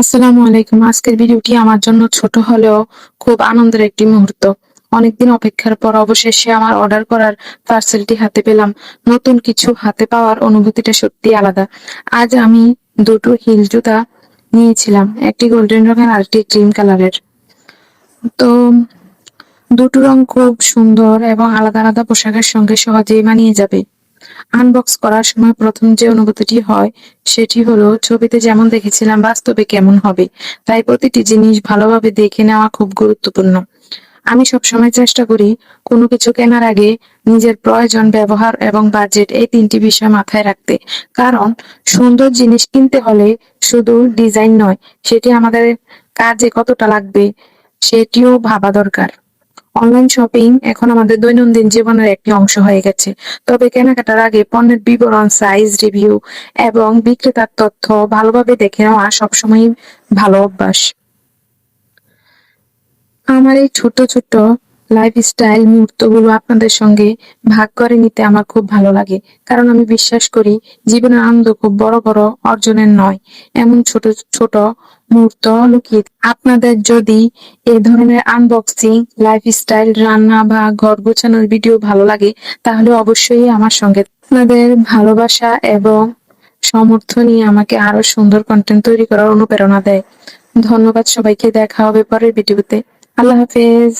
আসসালামু আলাইকুম। আজকের ভিডিওটি আমার জন্য ছোট হলেও খুব আনন্দের একটি মুহূর্ত। অনেকদিন অপেক্ষার পর অবশেষে আমার অর্ডার করার পার্সেলটি হাতে পেলাম। নতুন কিছু হাতে পাওয়ার অনুভূতিটা সত্যিই আলাদা। আজ আমি দুটো হিল জুতা নিয়েছিলাম, একটি গোল্ডেন রঙের আর একটি ক্রিম কালারের। তো দুটো রং খুব সুন্দর এবং আলাদা আলাদা পোশাকের সঙ্গে সহজেই মানিয়ে যাবে। আনবক্স করার সময় প্রথম যে অনুভূতিটি হয় সেটি হলো ছবিতে যেমন দেখেছিলাম বাস্তবে কেমন হবে। তাই প্রতিটি জিনিস ভালোভাবে দেখে নেওয়া খুব গুরুত্বপূর্ণ। আমি সবসময় চেষ্টা করি কোনো কিছু কেনার আগে নিজের প্রয়োজন, ব্যবহার এবং বাজেট এই তিনটি বিষয় মাথায় রাখতে। কারণ সুন্দর জিনিস কিনতে হলে শুধু ডিজাইন নয়, সেটি আমাদের কাজে কতটা লাগবে সেটিও ভাবা দরকার। অনলাইন শপিং এখন আমাদের দৈনন্দিন জীবনের একটি অংশ হয়ে গেছে। তবে কেনাকাটার আগে পণ্যের বিবরণ, সাইজ, রিভিউ এবং বিক্রেতার তথ্য ভালোভাবে দেখে নেওয়া সবসময়ই ভালো অভ্যাস। আমার এই ছোট ছোট লাইফস্টাইল মুহূর্তগুলো আপনাদের সঙ্গে ভাগ করে নিতে আমার খুব ভালো লাগে। কারণ আমি বিশ্বাস করি জীবনের আনন্দ খুব বড় বড় অর্জনের নয়, এমন ছোট ছোট মুহূর্ত লুকিয়ে আপনাদের যদি এ ধরনের আনবক্সিং, লাইফস্টাইল, রান্না বা ঘর গোছানোর ভিডিও ভালো লাগে তাহলে অবশ্যই আমার সঙ্গে আপনাদের ভালোবাসা এবং সমর্থনই আমাকে আরো সুন্দর কন্টেন্ট তৈরি করার অনুপ্রেরণা দেয়। ধন্যবাদ সবাইকে। দেখা হবে পরের ভিডিওতে। আল্লাহ হাফেজ।